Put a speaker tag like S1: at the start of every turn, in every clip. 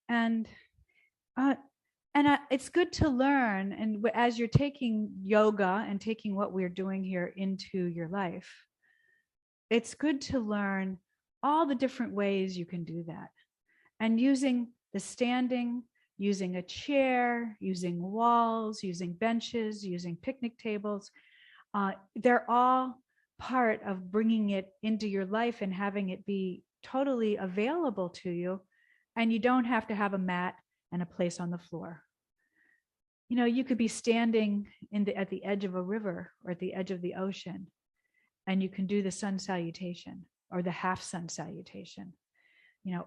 S1: And uh, it's good to learn. And as you're taking yoga and taking what we're doing here into your life, it's good to learn all the different ways you can do that. And using the standing, using a chair, using walls, using benches, using picnic tables, they're all part of bringing it into your life and having it be totally available to you. And you don't have to have a mat and a place on the floor. You know, you could be standing at the edge of a river or at the edge of the ocean, and you can do the sun salutation or the half sun salutation,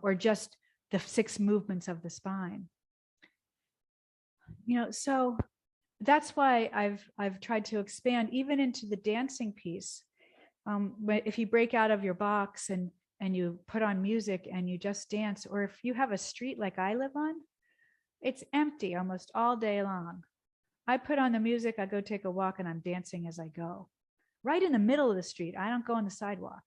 S1: or just the 6 movements of the spine. So that's why I've tried to expand even into the dancing piece. If you break out of your box and you put on music and you just dance, or if you have a street like I live on, it's empty almost all day long. I put on the music, I go take a walk, and I'm dancing as I go. Right in the middle of the street. I don't go on the sidewalk,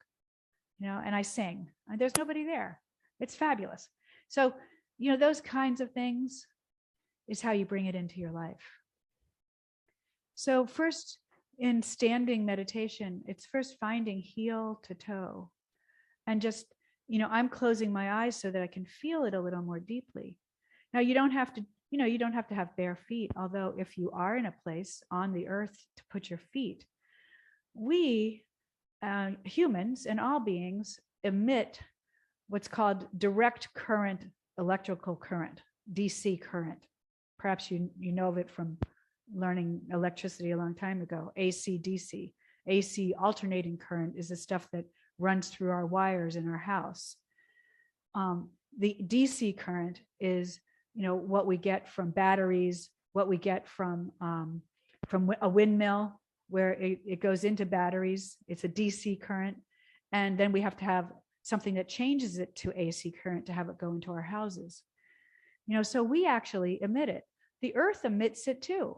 S1: and I sing. And there's nobody there. It's fabulous. So, those kinds of things is how you bring it into your life. So first, in standing meditation, it's first finding heel to toe. And just, I'm closing my eyes so that I can feel it a little more deeply. Now, you don't have to have bare feet, although if you are in a place on the earth to put your feet, we humans and all beings emit what's called direct current, electrical current, DC current. Perhaps you know of it from learning electricity a long time ago. AC, DC. AC, alternating current, is the stuff that runs through our wires in our house. The DC current is, what we get from batteries, what we get from a windmill, where it goes into batteries. It's a DC current. And then we have to have something that changes it to AC current to have it go into our houses. So we actually emit it. The earth emits it too.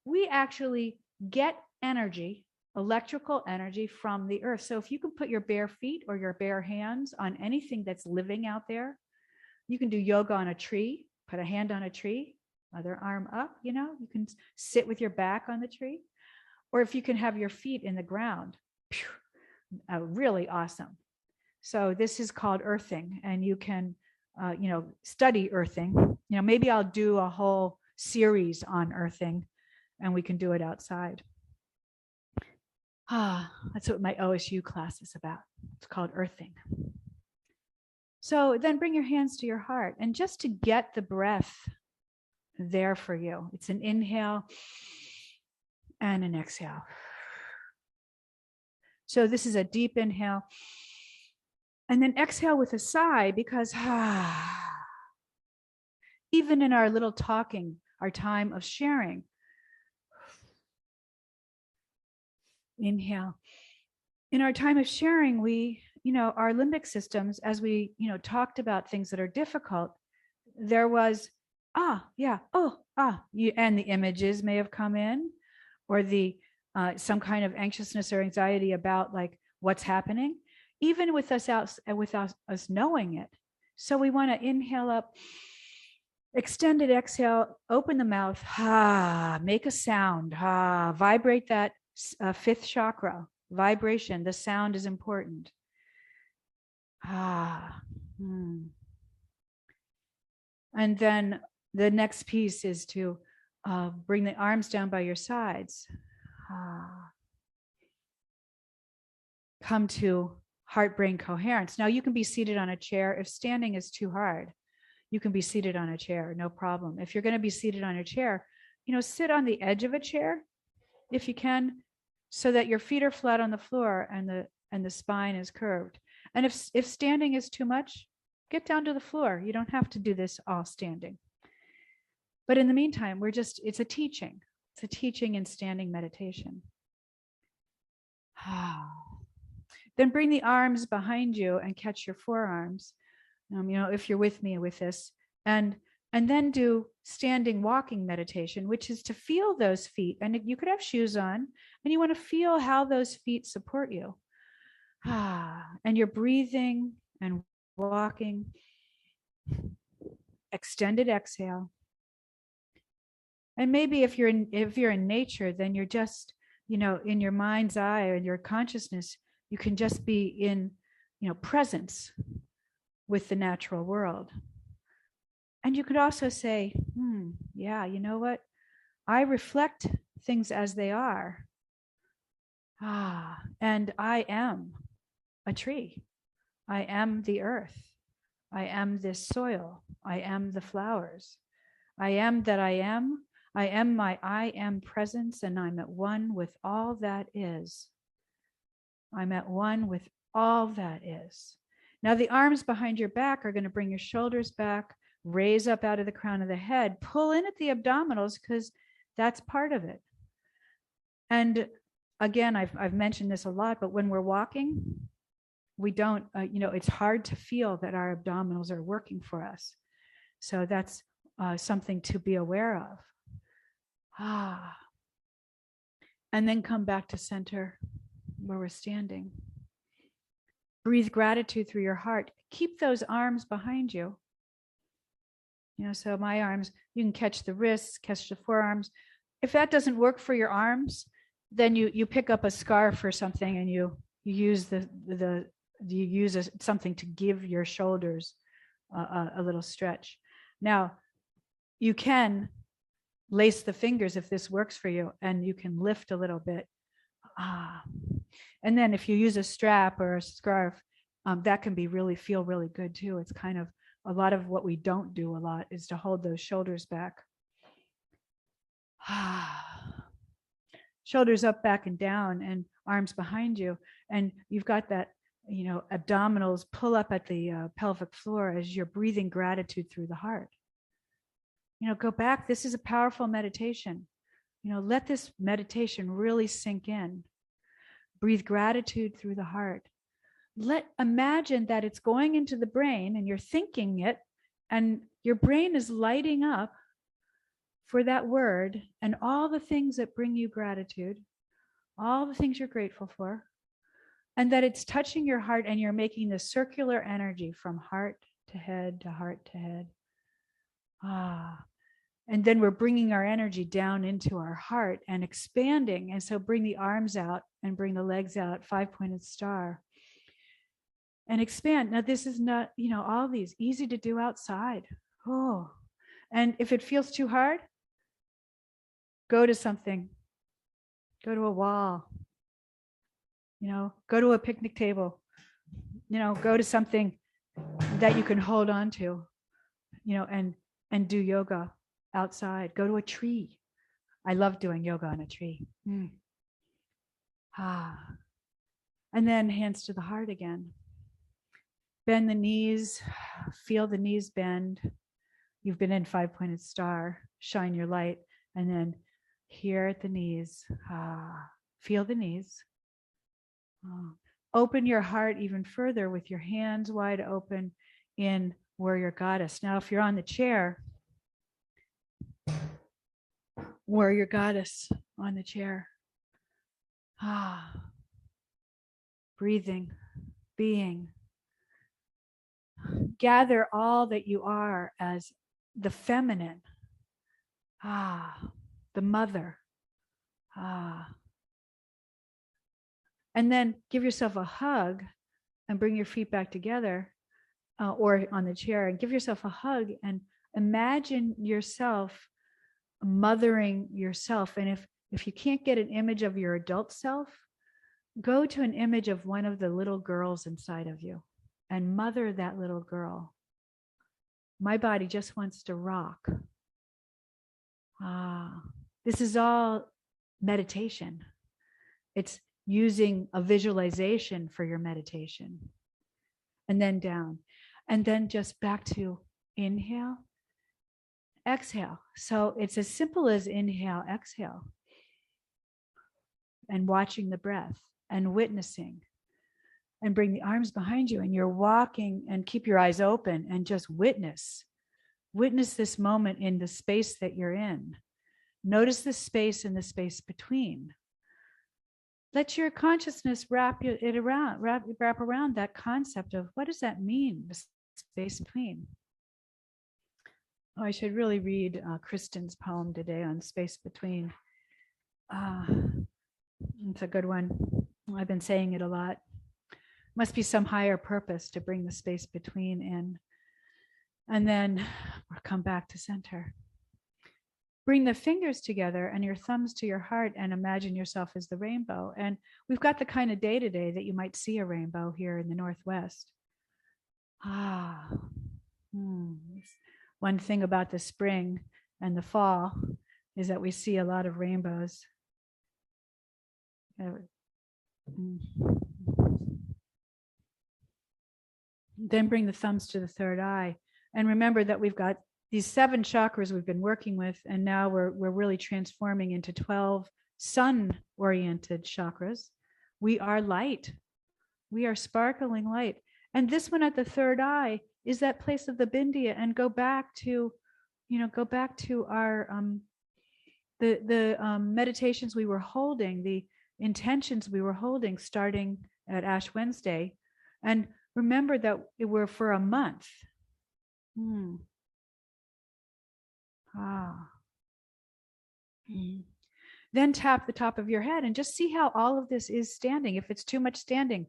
S1: We actually get energy, electrical energy from the earth. So if you can put your bare feet or your bare hands on anything that's living out there, you can do yoga on a tree, put a hand on a tree, other arm up, you can sit with your back on the tree. Or if you can have your feet in the ground, really awesome. So this is called earthing, and you can, study earthing. Maybe I'll do a whole series on earthing, and we can do it outside. That's what my OSU class is about. It's called earthing. So then bring your hands to your heart, and just to get the breath there for you, it's an inhale and an exhale. So this is a deep inhale, and then exhale with a sigh, because even in our little talking, our time of sharing, inhale. In our time of sharing, we, our limbic systems, as we, talked about things that are difficult, there was, and the images may have come in, or the some kind of anxiousness or anxiety about like what's happening, even with us knowing it. So we want to inhale up, extended exhale, open the mouth, make a sound, vibrate that 5th chakra. Vibration, the sound is important. And then the next piece is to bring the arms down by your sides. Come to heart-brain coherence. Now you can be seated on a chair. If standing is too hard, you can be seated on a chair, no problem. If you're going to be seated on a chair, sit on the edge of a chair if you can, so that your feet are flat on the floor and the spine is curved. And if standing is too much, get down to the floor. You don't have to do this all standing. But in the meantime, it's a teaching. It's a teaching in standing meditation. Then bring the arms behind you and catch your forearms. If you're with me with this, and then do standing walking meditation, which is to feel those feet. And you could have shoes on, and you want to feel how those feet support you. And you're breathing and walking. extended exhale. And maybe if you're in nature, then you're just, in your mind's eye or in your consciousness, you can just be in, presence with the natural world. And you could also say, yeah, you know what? I reflect things as they are. And I am a tree. I am the earth. I am this soil. I am the flowers. I am that I am. I am my I am presence, and I'm at one with all that is. I'm at one with all that is. Now, the arms behind your back are going to bring your shoulders back, raise up out of the crown of the head, pull in at the abdominals because that's part of it. And again, I've mentioned this a lot, but when we're walking, we don't, it's hard to feel that our abdominals are working for us. So that's something to be aware of. And then come back to center where we're standing. Breathe gratitude through your heart. Keep those arms behind you. So my arms, you can catch the wrists, catch the forearms. If that doesn't work for your arms, then you pick up a scarf or something and you use something to give your shoulders a little stretch. Now, you can lace the fingers if this works for you, and you can lift a little bit. And then if you use a strap or a scarf, that can feel really good too. It's kind of a lot of what we don't do a lot is to hold those shoulders back. Shoulders up, back, and down, and arms behind you. And you've got that, abdominals pull up at the pelvic floor as you're breathing gratitude through the heart. Go back. This is a powerful meditation. Let this meditation really sink in. Breathe gratitude through the heart. Imagine that it's going into the brain and you're thinking it, and your brain is lighting up for that word and all the things that bring you gratitude, all the things you're grateful for, and that it's touching your heart and you're making the circular energy from heart to head to heart to head. And then we're bringing our energy down into our heart and expanding. And so bring the arms out and bring the legs out, 5-pointed star. And expand. Now, this is not, all these easy to do outside. And if it feels too hard, go to something. Go to a wall. Go to a picnic table. Go to something that you can hold on to, and do yoga outside. Go to a tree. I love doing yoga on a tree. And then hands to the heart again. Bend the knees, feel the knees bend. You've been in 5-pointed star, shine your light, and then here at the knees, feel the knees. Open your heart even further with your hands wide open in Warrior Goddess. Now, if you're on the chair, Warrior Goddess on the chair. Breathing, being. Gather all that you are as the feminine, the mother. And then give yourself a hug and bring your feet back together, or on the chair, and give yourself a hug and imagine yourself mothering yourself. And if you can't get an image of your adult self, go to an image of one of the little girls inside of you and mother that little girl. My body just wants to rock. This is all meditation. It's using a visualization for your meditation. And then down. And then just back to inhale, exhale. So it's as simple as inhale, exhale. And watching the breath and witnessing. And bring the arms behind you, and you're walking, and keep your eyes open and just witness. Witness this moment in the space that you're in. Notice the space and the space between. Let your consciousness wrap around that concept of what does that mean, the space between. Oh, I should really read Kristen's poem today on space between. Uh, it's a good one. I've been saying it a lot. Must be some higher purpose to bring the space between in. And then we'll come back to center. Bring the fingers together and your thumbs to your heart and imagine yourself as the rainbow. And we've got the kind of day today that you might see a rainbow here in the Northwest. One thing about the spring and the fall is that we see a lot of rainbows. Then bring the thumbs to the third eye. And remember that we've got these 7 chakras we've been working with, and now we're really transforming into 12 sun-oriented chakras. We are light. We are sparkling light. And this one at the third eye is that place of the Bindiya, and go back to our meditations we were holding, the intentions we were holding starting at Ash Wednesday. And remember that it were for a month. Then tap the top of your head and just see how all of this is standing. If it's too much standing,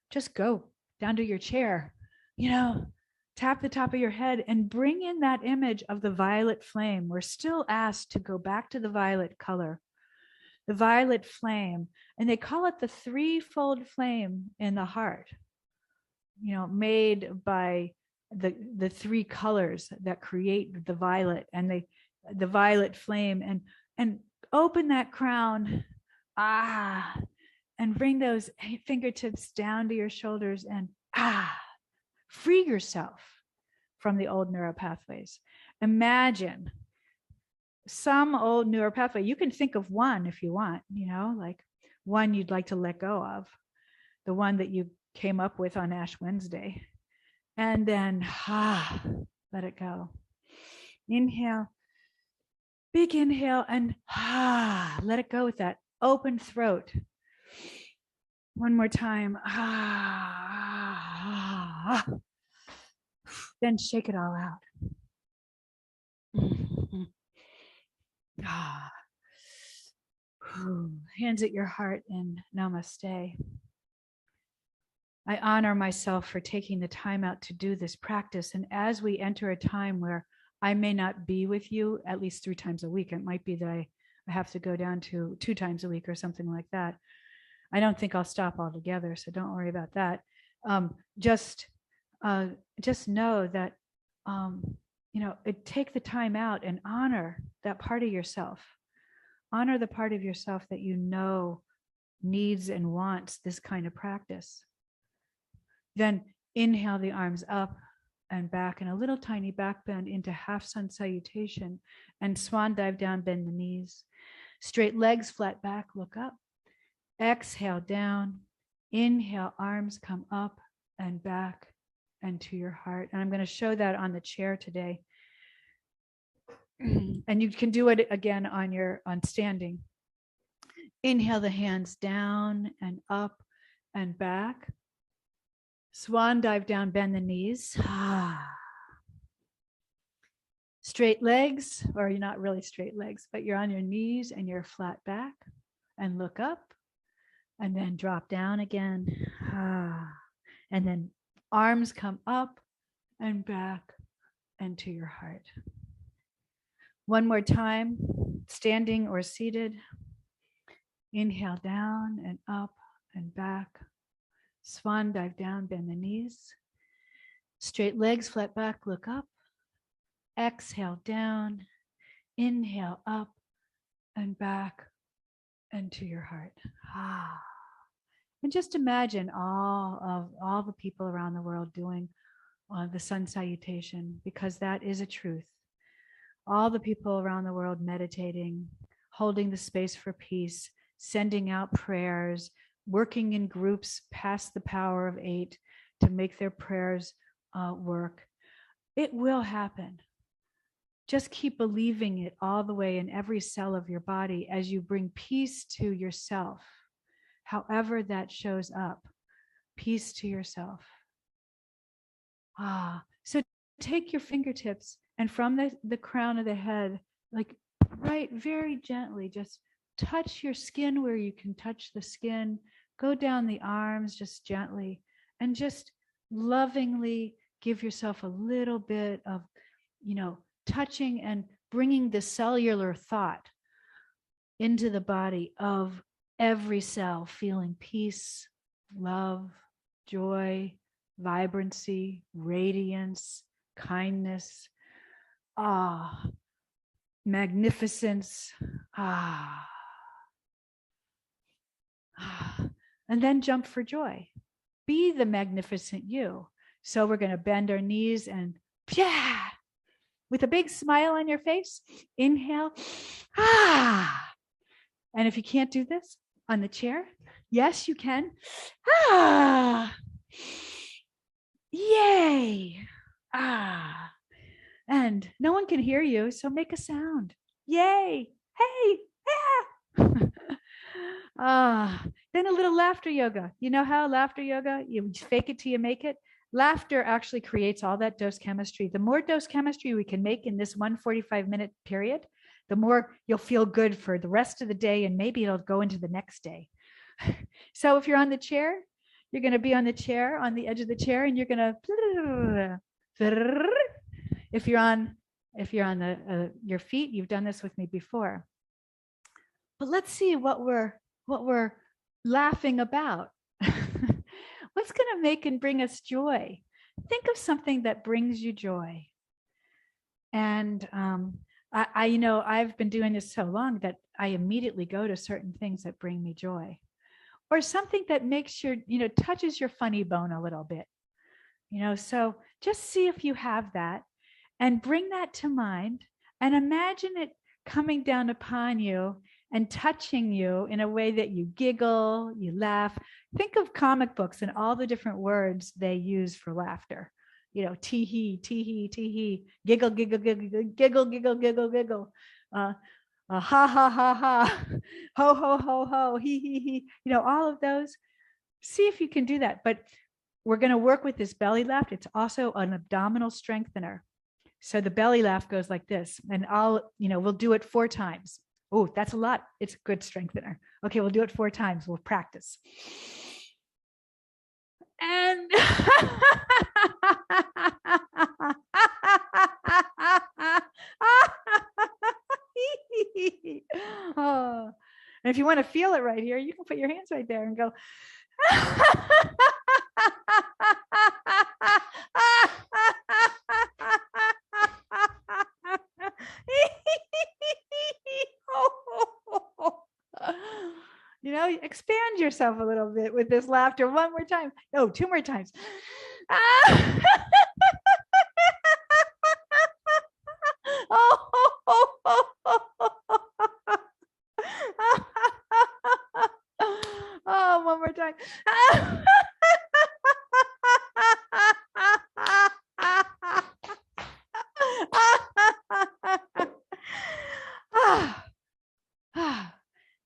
S1: just go down to your chair, tap the top of your head and bring in that image of the violet flame. We're still asked to go back to the violet color, the violet flame. And they call it the threefold flame in the heart, made by the 3 colors that create the violet, and the violet flame, and open that crown, and bring those fingertips down to your shoulders, and free yourself from the old neural pathways. Imagine some old neural pathway. You can think of one if you want, like one you'd like to let go of, the one that you came up with on Ash Wednesday. And then let it go. Inhale, big inhale, and let it go with that open throat. One more time. Then shake it all out. Hands at your heart in namaste. I honor myself for taking the time out to do this practice. And as we enter a time where I may not be with you at least 3 times a week, it might be that I have to go down to 2 times a week or something like that. I don't think I'll stop altogether, so don't worry about that. Just know that, take the time out and honor that part of yourself. Honor the part of yourself that needs and wants this kind of practice. Then inhale the arms up and back in a little tiny back bend into half sun salutation, and swan dive down, bend the knees. Straight legs, flat back, look up. Exhale down. Inhale, arms come up and back and to your heart. And I'm going to show that on the chair today. And you can do it again on standing. Inhale the hands down and up and back. Swan dive down, bend the knees. Straight legs, or you're not really straight legs, but you're on your knees and you're flat back, and look up, and then drop down again. And then arms come up and back and to your heart. One more time, standing or seated. Inhale down and up and back. Swan dive down, bend the knees. Straight legs, flat back, look up. Exhale down. Inhale up and back and to your heart. And just imagine all the people around the world doing the sun salutation, because that is a truth. All the people around the world meditating, holding the space for peace, sending out prayers, working in groups past the power of 8 to make their prayers work. It will happen. Just keep believing it all the way in every cell of your body as you bring peace to yourself, however that shows up. Peace to yourself. So take your fingertips And from the crown of the head, like right, very gently, just touch your skin where you can touch the skin. Go down the arms just gently and just lovingly give yourself a little bit of, touching and bringing the cellular thought into the body of every cell, feeling peace, love, joy, vibrancy, radiance, kindness, magnificence, and then jump for joy. Be the magnificent you. So we're going to bend our knees and with a big smile on your face, inhale, and if you can't do this on the chair, yes, you can. Yay. And no one can hear you, so make a sound. Yay. Hey. Then a little laughter yoga. You know how laughter yoga, you fake it till you make it. Laughter actually creates all that dose chemistry. The more dose chemistry we can make in this 145-minute period, the more you'll feel good for the rest of the day, and maybe it'll go into the next day. So if you're on the chair, you're going to be on the chair, on the edge of the chair, and you're going to, if you're on your feet, you've done this with me before. But let's see what we're laughing about. What's going to make and bring us joy? Think of something that brings you joy. And I've been doing this so long that I immediately go to certain things that bring me joy, or something that makes your, touches your funny bone a little bit, so just see if you have that and bring that to mind and imagine it coming down upon you and touching you in a way that you giggle, you laugh. Think of comic books and all the different words they use for laughter. Tee-hee, tee-hee, tee-hee, giggle, giggle, giggle, giggle, giggle, giggle, giggle, ha, ha, ha, ha, ho, ho, ho, ho, he, he, all of those. See if you can do that. But we're going to work with this belly laugh. It's also an abdominal strengthener. So the belly laugh goes like this, and we'll do it 4 times. Oh, that's a lot. It's a good strengthener. Okay, we'll do it 4 times. We'll practice. And oh. And if you want to feel it right here, you can put your hands right there and go. Expand yourself a little bit with this laughter. 1 more time. No, 2 more times. Oh, 1 more time.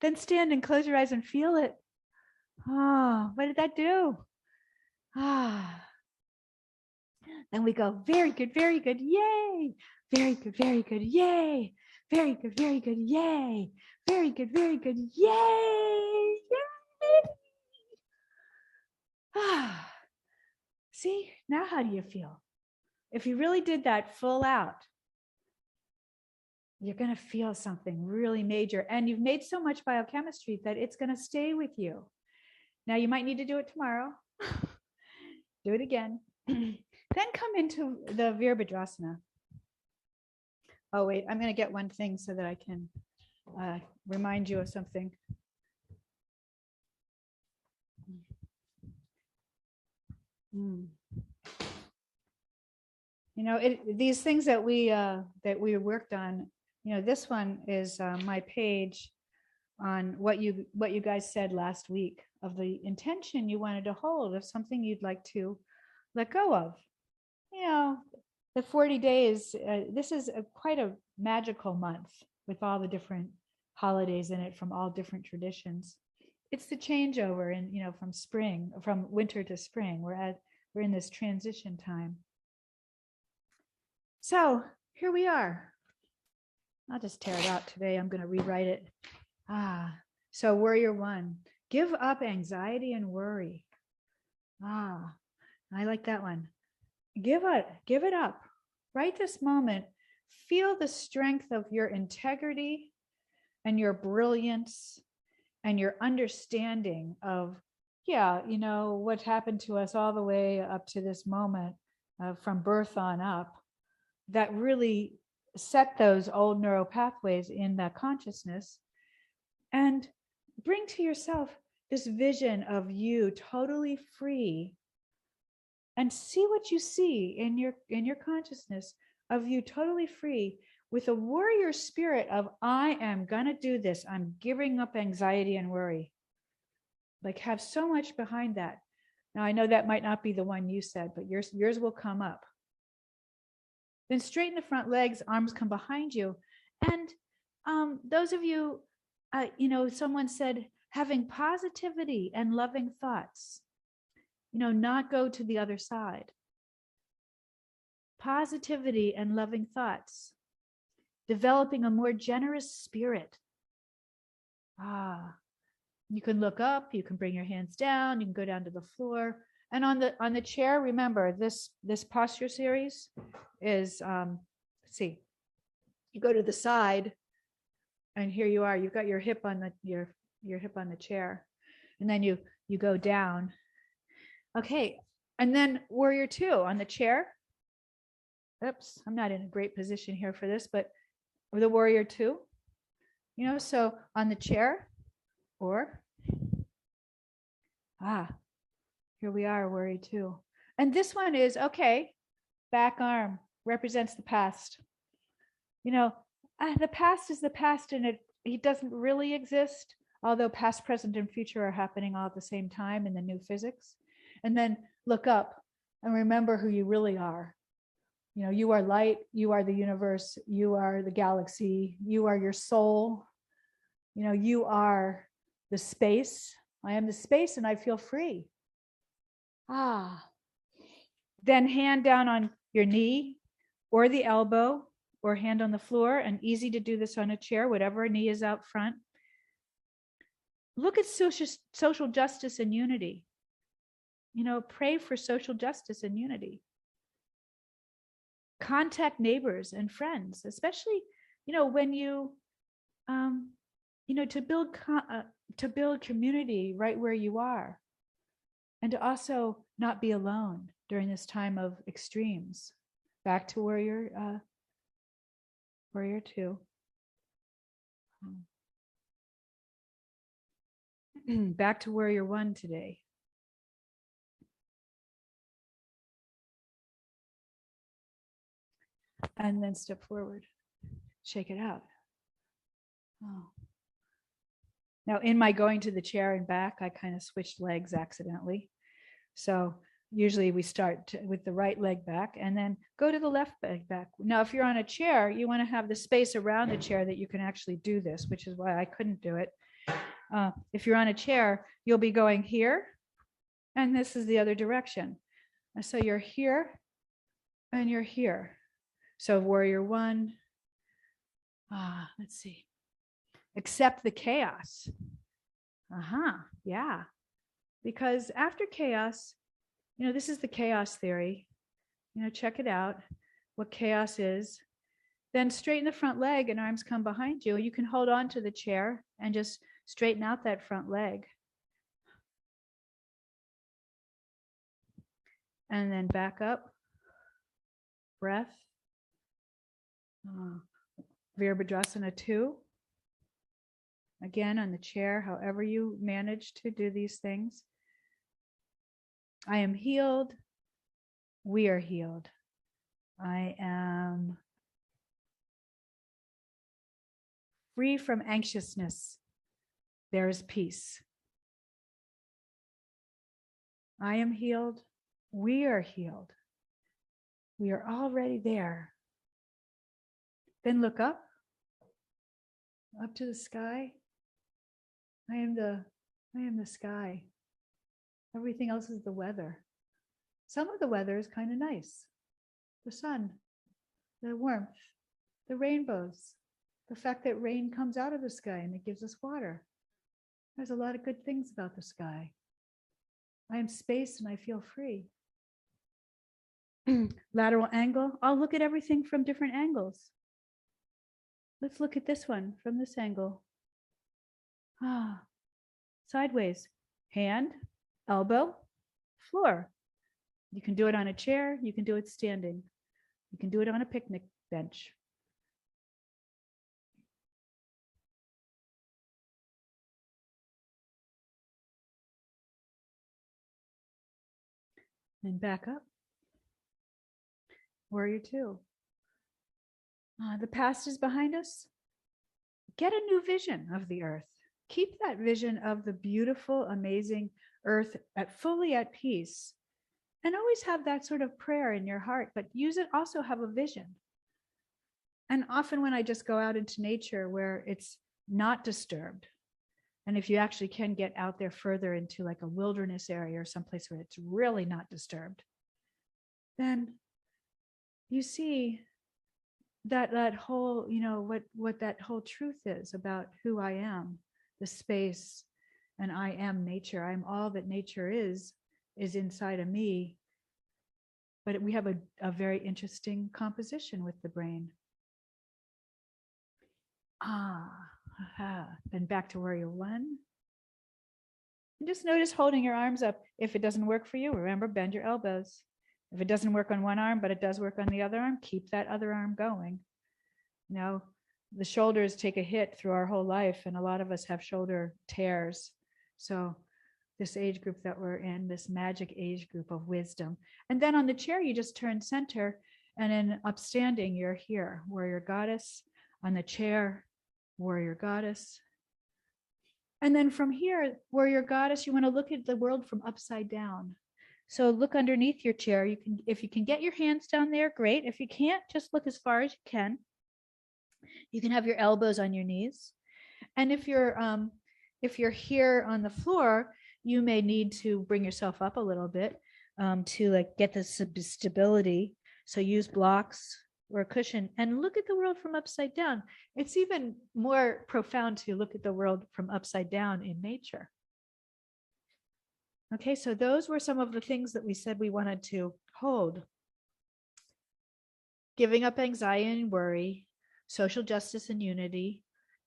S1: Then stand and close your eyes and feel it. Oh, what did that do? Then we go, very good, very good, yay. Very good, very good, yay. Very good, very good, yay. Very good, very good, yay. Yay. See, now how do you feel? If you really did that full out, you're going to feel something really major. And you've made so much biochemistry that it's going to stay with you. Now you might need to do it tomorrow. Do it again. Then come into the Virabhadrasana. Oh, wait, I'm going to get one thing so that I can remind you of something. These things that we worked on, this one is my page on what you guys said last week of the intention you wanted to hold of something you'd like to let go of. The 40 days, this is quite a magical month with all the different holidays in it from all different traditions. It's the changeover from winter to spring. We're in this transition time. So here we are. I'll just tear it out today. I'm going to rewrite it. So warrior one, give up anxiety and worry. I like that one. Give it up. Right this moment, feel the strength of your integrity and your brilliance and your understanding of, what happened to us all the way up to this moment, from birth on up, that really set those old neural pathways in that consciousness, and bring to yourself this vision of you totally free, and see what you see in your consciousness of you totally free with a warrior spirit of, I am gonna do this. I'm giving up anxiety and worry. Like, have so much behind that. Now I know that might not be the one you said, but yours will come up. Then straighten the front legs, arms come behind you. And those of you, someone said having positivity and loving thoughts, not go to the other side. Positivity and loving thoughts, developing a more generous spirit. You can look up, you can bring your hands down, you can go down to the floor. And on the chair, remember this posture series is, you go to the side, and here you are. You've got your hip on your hip on the chair, and then you go down. Okay, and then warrior two on the chair. Oops, I'm not in a great position here for this, but the warrior two. So on the chair, or here we are, warrior two. And this one is, okay, back arm represents the past. The past is the past, and it doesn't really exist, although past, present, and future are happening all at the same time in the new physics. And then look up and remember who you really are. You are light, you are the universe, you are the galaxy, you are your soul. You are the space. I am the space, and I feel free. Then hand down on your knee or the elbow, or hand on the floor, and easy to do this on a chair, whatever knee is out front. Look at social justice and unity. Pray for social justice and unity. Contact neighbors and friends, especially, when you, to build community right where you are, and to also not be alone during this time of extremes. Back to warrior two. Back to warrior one today. And then step forward. Shake it out. Now, in my going to the chair and back, I kind of switched legs accidentally. So usually we start with the right leg back and then go to the left leg back. Now, if you're on a chair, you want to have the space around the chair that you can actually do this, which is why I couldn't do it. If you're on a chair, you'll be going here, and this is the other direction. So you're here and you're here. So warrior one, let's see. Accept the chaos. Yeah. Because after chaos, this is the chaos theory. Check it out, what chaos is. Then straighten the front leg and arms come behind you. You can hold on to the chair and just straighten out that front leg. And then back up. Breath. Virabhadrasana 2. Again, on the chair, however you manage to do these things. I am healed. We are healed. I am free from anxiousness. There is peace. I am healed. We are healed. We are already there. Then look up to the sky. I am the sky. Everything else is the weather. Some of the weather is kind of nice. The sun. the warmth, the rainbows, the fact that rain comes out of the sky and it gives us water. There's a lot of good things about the sky. I am space and I feel free. Lateral angle. I'll look at everything from different angles. Let's look at this one from this angle. Sideways. Hand, elbow, floor. You can do it on a chair. You can do it standing. You can do it on a picnic bench. And back up. Warrior two. The past is behind us. Get a new vision of the earth. Keep that vision of the beautiful, amazing earth fully at peace. And always have that sort of prayer in your heart, but use it, also have a vision. And often when I just go out into nature where it's not disturbed, and if you actually can get out there further into like a wilderness area or someplace where it's really not disturbed, then you see that whole, what that whole truth is about who I am, the space, and I am nature. I'm all that nature is inside of me. But we have a very interesting composition with the brain. Then back to warrior one. And just notice holding your arms up. If it doesn't work for you, remember, bend your elbows. If it doesn't work on one arm, but it does work on the other arm, keep that other arm going. The shoulders take a hit through our whole life, and a lot of us have shoulder tears. So this age group that we're in, this magic age group of wisdom. And then on the chair, you just turn center, and in upstanding, you're here, warrior goddess. On the chair, warrior goddess. And then from here, warrior goddess, you want to look at the world from upside down. So look underneath your chair. If you can get your hands down there, great. If you can't, just look as far as you can. You can have your elbows on your knees. And if you're here on the floor, you may need to bring yourself up a little bit to like get the stability. So use blocks or a cushion and look at the world from upside down. It's even more profound to look at the world from upside down in nature. Okay, so those were some of the things that we said we wanted to hold. Giving up anxiety and worry, social justice and unity,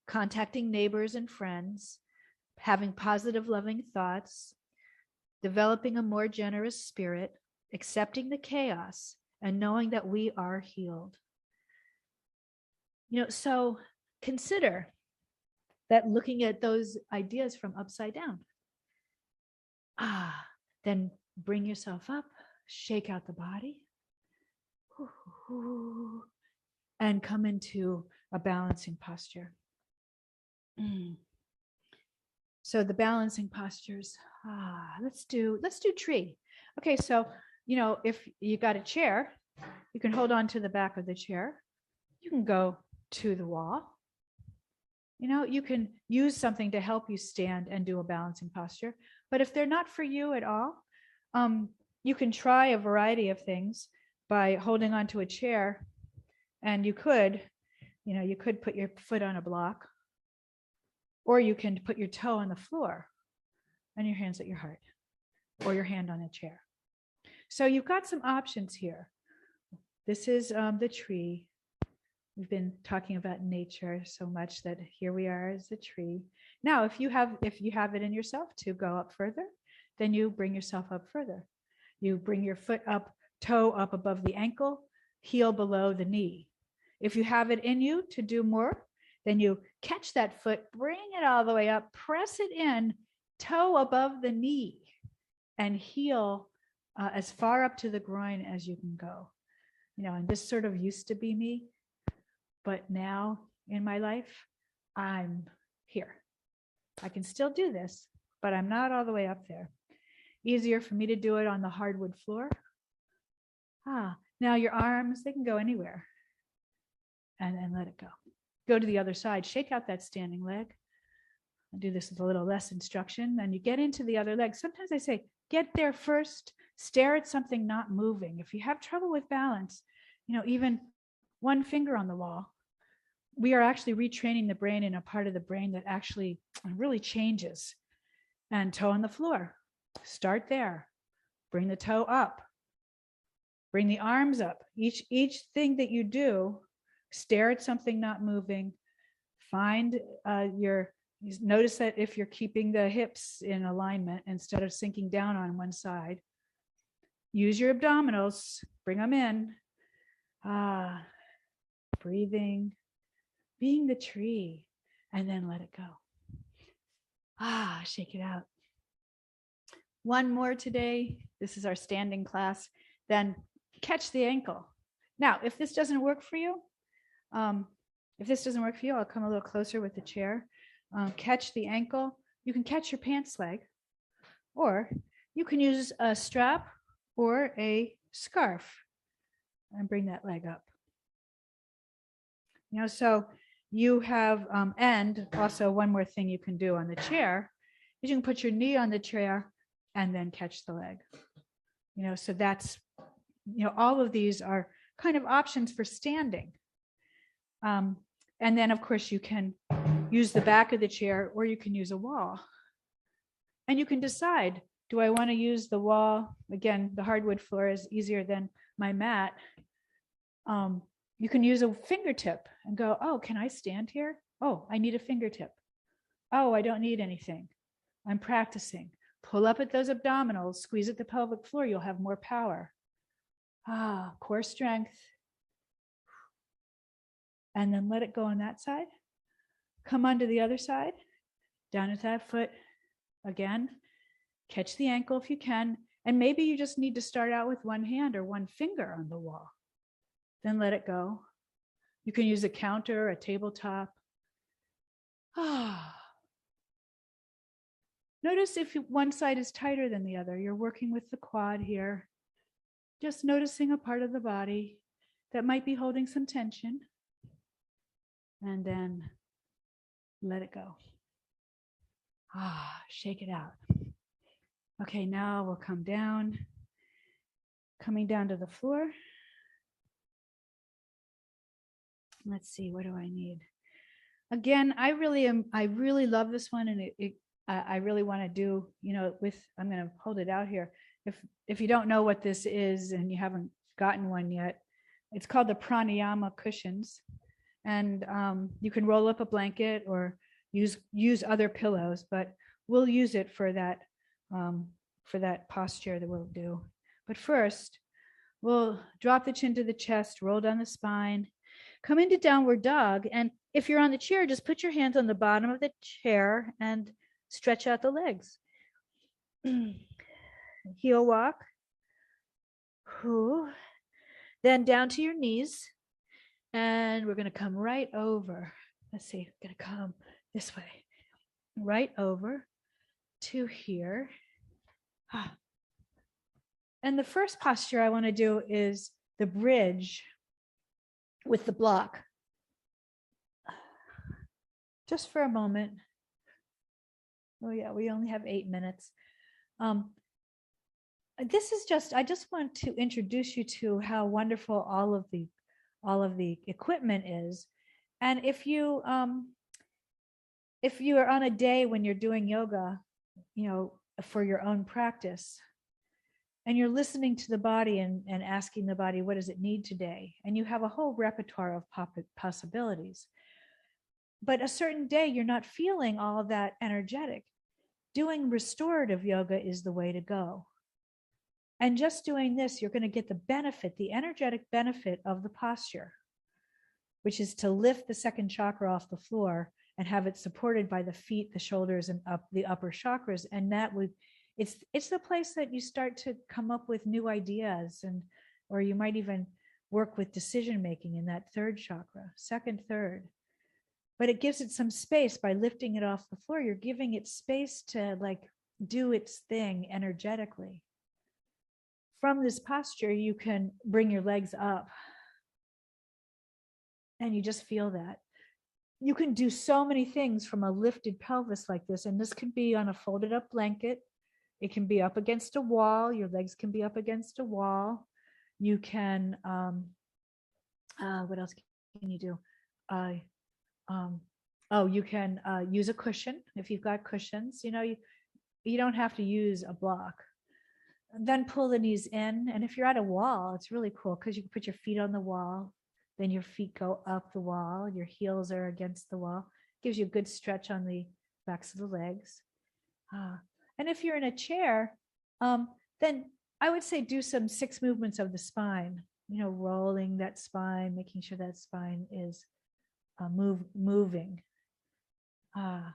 S1: contacting neighbors and friends, having positive, loving thoughts, developing a more generous spirit, accepting the chaos, and knowing that we are healed. So consider that looking at those ideas from upside down. Then bring yourself up, shake out the body, and come into a balancing posture. So the balancing postures, let's do tree. Okay, so, if you got a chair, you can hold on to the back of the chair. You can go to the wall. You can use something to help you stand and do a balancing posture. But if they're not for you at all, you can try a variety of things by holding onto a chair. And you could put your foot on a block, or you can put your toe on the floor and your hands at your heart, or your hand on a chair. So you've got some options here. This is the tree. We've been talking about nature so much that here we are as a tree. Now, if you have it in yourself to go up further, then you bring yourself up further. You bring your foot up, toe up above the ankle, heel below the knee. If you have it in you to do more, then you catch that foot, bring it all the way up, press it in, toe above the knee, and heel as far up to the groin as you can go. And this sort of used to be me. But now in my life, I'm here. I can still do this, but I'm not all the way up there. Easier for me to do it on the hardwood floor. Now your arms, they can go anywhere. And then let it go. Go to the other side, shake out that standing leg. I'll do this with a little less instruction. Then you get into the other leg. Sometimes I say, get there first, stare at something not moving. If you have trouble with balance, even one finger on the wall. We are actually retraining the brain in a part of the brain that actually really changes. And toe on the floor. Start there. Bring the toe up. Bring the arms up. Each thing that you do, stare at something not moving. Find notice that if you're keeping the hips in alignment instead of sinking down on one side. Use your abdominals. Bring them in. Breathing. Being the tree. And then let it go. Shake it out. One more today. This is our standing class. Then catch the ankle. Now, if this doesn't work for you, I'll come a little closer with the chair. Catch the ankle. You can catch your pants leg, or you can use a strap or a scarf and bring that leg up. So you have, and also one more thing you can do on the chair is you can put your knee on the chair and then catch the leg. So that's, all of these are kind of options for standing. And then of course you can use the back of the chair or you can use a wall. And you can decide, do I want to use the wall? Again, the hardwood floor is easier than my mat. You can use a fingertip and go, oh, can I stand here? Oh, I need a fingertip. Oh, I don't need anything. I'm practicing. Pull up at those abdominals, squeeze at the pelvic floor, you'll have more power. Core strength. And then let it go on that side. Come onto the other side, down at that foot again. Catch the ankle if you can. And maybe you just need to start out with one hand or one finger on the wall. Then let it go. You can use a counter, a tabletop. Notice if one side is tighter than the other. You're working with the quad here. Just noticing a part of the body that might be holding some tension. And then let it go. Shake it out. Okay, now we'll come down. Coming down to the floor. Let's see, what do I need? Again, I really love this one, and I really want to do, I'm going to hold it out here. If you don't know what this is and you haven't gotten one yet, it's called the pranayama cushions. And you can roll up a blanket or use other pillows, but we'll use it for that posture that we'll do. But first, we'll drop the chin to the chest, roll down the spine, come into downward dog. And if you're on the chair, just put your hands on the bottom of the chair and stretch out the legs. Heel walk. Then down to your knees. And we're going to come right over. Let's see, we're going to come this way. Right over to here. And the first posture I want to do is the bridge with the block. Just for a moment. Oh yeah, we only have 8 minutes. This is I just want to introduce you to how wonderful all of the equipment is. And if you are on a day when you're doing yoga, for your own practice, and you're listening to the body and asking the body, what does it need today? And you have a whole repertoire of possibilities. But a certain day, you're not feeling all of that energetic. Doing restorative yoga is the way to go. And just doing this, you're going to get the energetic benefit of the posture, which is to lift the second chakra off the floor and have it supported by the feet, the shoulders, and up the upper chakras. And it's the place that you start to come up with new ideas, or you might even work with decision making in that third chakra, second, third. But it gives it some space by lifting it off the floor. You're giving it space to do its thing energetically. From this posture, you can bring your legs up and you just feel that. You can do so many things from a lifted pelvis like this. And this can be on a folded up blanket. It can be up against a wall. Your legs can be up against a wall. You can What else can you do? Uh, um, oh, you can use a cushion if you've got cushions. You don't have to use a block. Then pull the knees in. And if you're at a wall, it's really cool because you can put your feet on the wall. Then your feet go up the wall. Your heels are against the wall. Gives you a good stretch on the backs of the legs. Uh, and if you're in a chair, then I would say do some 6 movements of the spine. Rolling that spine, making sure that spine is moving. And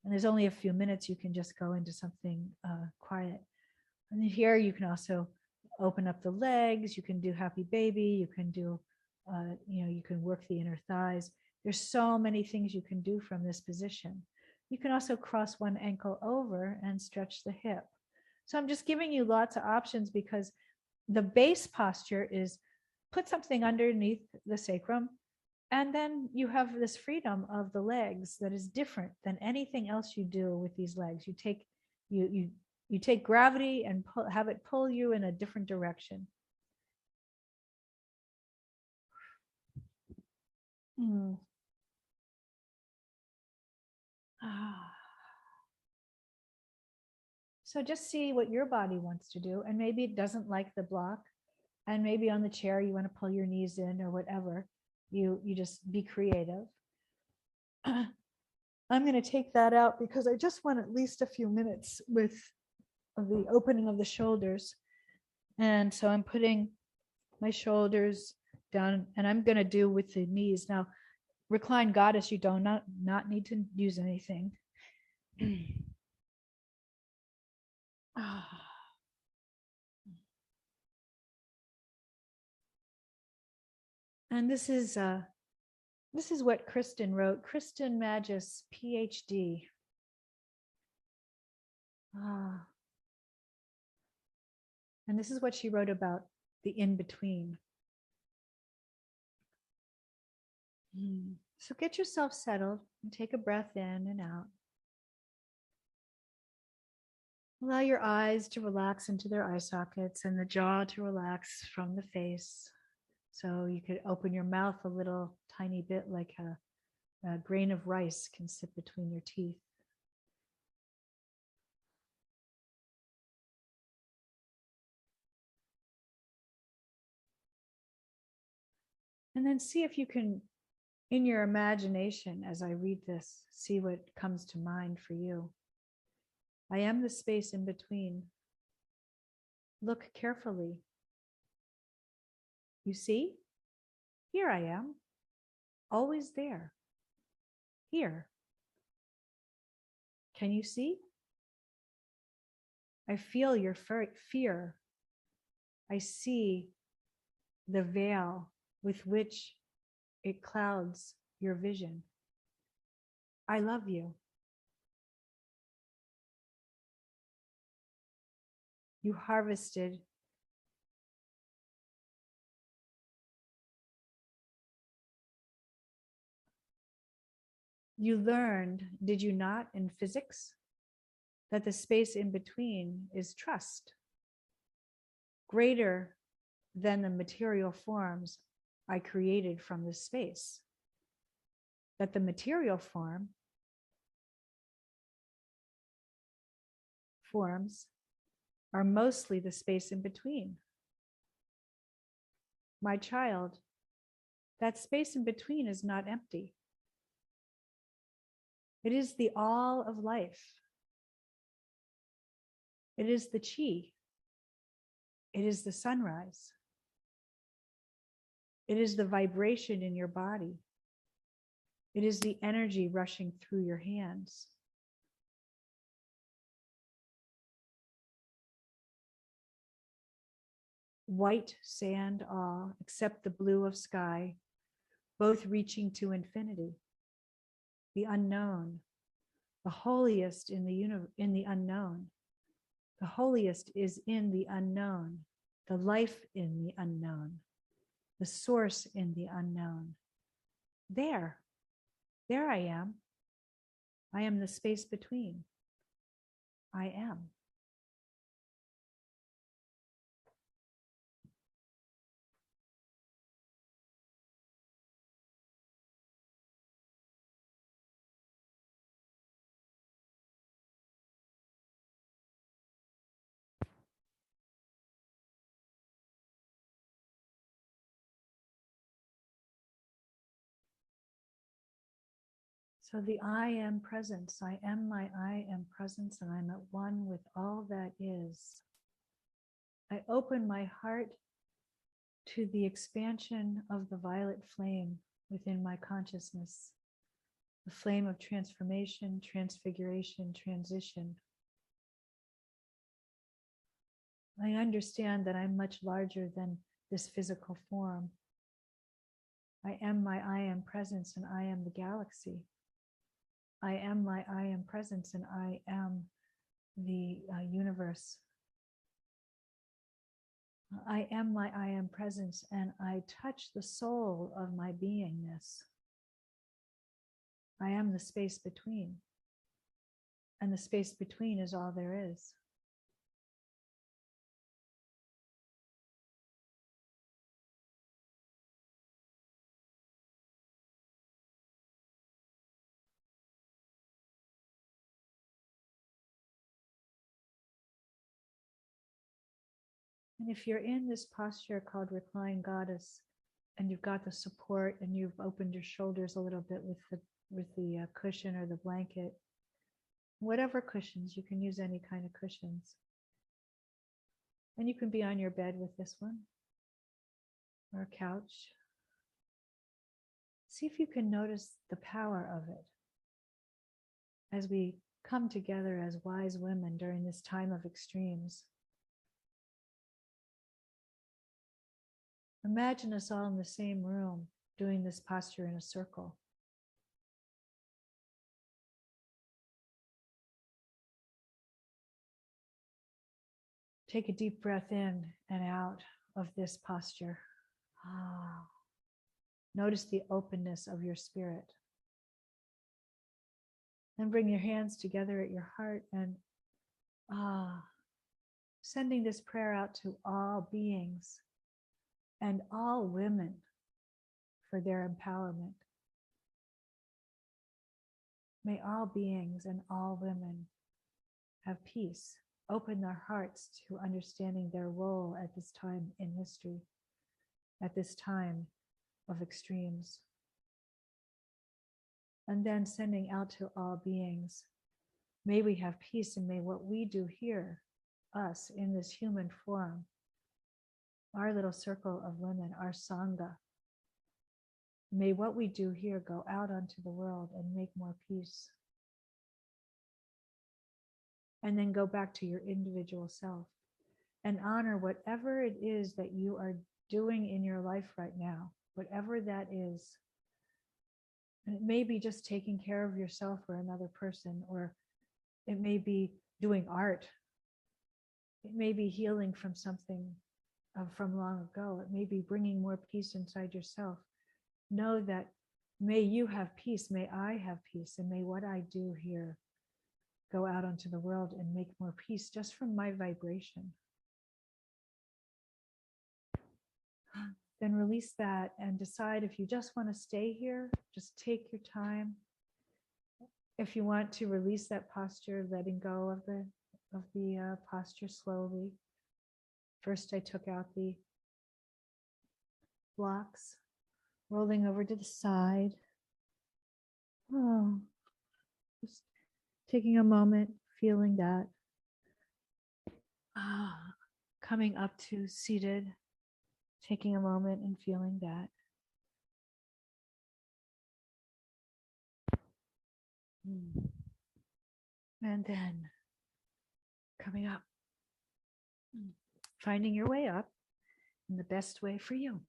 S1: there's only a few minutes. You can just go into something quiet. And then here you can also open up the legs. You can do happy baby. You can do, you can work the inner thighs. There's so many things you can do from this position. You can also cross one ankle over and stretch the hip. So I'm just giving you lots of options because the base posture is put something underneath the sacrum. And then you have this freedom of the legs that is different than anything else you do with these legs. You take gravity and have it pull you in a different direction. Mm. So just see what your body wants to do. And maybe it doesn't like the block. And maybe on the chair, you want to pull your knees in or whatever. You just be creative. I'm going to take that out because I just want at least a few minutes with the opening of the shoulders. And so I'm putting my shoulders down and I'm going to do with the knees. Now, recline goddess, you do not need to use anything. And this is what Kristen wrote. Kristen Magis, PhD. And this is what she wrote about the in-between. So get yourself settled and take a breath in and out. Allow your eyes to relax into their eye sockets and the jaw to relax from the face. So you could open your mouth a little tiny bit like a grain of rice can sit between your teeth. And then see if you can, in your imagination, as I read this, see what comes to mind for you. I am the space in between. Look carefully. You see? Here I am, always there. Here. Can you see? I feel your fear. I see the veil with which it clouds your vision. I love you. You harvested you learned, did you not, in physics, that the space in between is trust, greater than the material forms I created from this space. That the material forms are mostly the space in between. My child, that space in between is not empty. It is the all of life. It is the chi. It is the sunrise. It is the vibration in your body. It is the energy rushing through your hands. White sand all, except the blue of sky, both reaching to infinity. The unknown, the holiest in the unknown. The holiest is in the unknown, the life in the unknown, the source in the unknown. There I am. I am the space between. I am. So the I am presence, I am my I am presence, and I'm at one with all that is. I open my heart to the expansion of the violet flame within my consciousness, the flame of transformation, transfiguration, transition. I understand that I'm much larger than this physical form. I am my I am presence, and I am the galaxy. I am my I am presence, and I am the universe. I am my I am presence, and I touch the soul of my beingness. I am the space between, and the space between is all there is. And if you're in this posture called reclined goddess, and you've got the support, and you've opened your shoulders a little bit with the cushion or the blanket, whatever cushions, you can use any kind of cushions. And you can be on your bed with this one, or a couch. See if you can notice the power of it as we come together as wise women during this time of extremes. Imagine us all in the same room doing this posture in a circle. Take a deep breath in and out of this posture. Notice the openness of your spirit. Then bring your hands together at your heart and sending this prayer out to all beings and all women for their empowerment. May all beings and all women have peace, open their hearts to understanding their role at this time in history, at this time of extremes. And then sending out to all beings, may we have peace, and may what we do here, us in this human form, our little circle of women, our Sangha, may what we do here go out onto the world and make more peace. And then go back to your individual self and honor whatever it is that you are doing in your life right now, whatever that is. And it may be just taking care of yourself or another person, or it may be doing art. It may be healing from something from long ago. It may be bringing more peace inside yourself. Know that may you have peace, may I have peace, and may what I do here go out onto the world and make more peace just from my vibration. Then release that and decide if you just want to stay here, just take your time. If you want to release that posture, letting go of the posture slowly. First, I took out the blocks, rolling over to the side. Just taking a moment, feeling that. Coming up to seated, taking a moment and feeling that. And then coming up, finding your way up in the best way for you.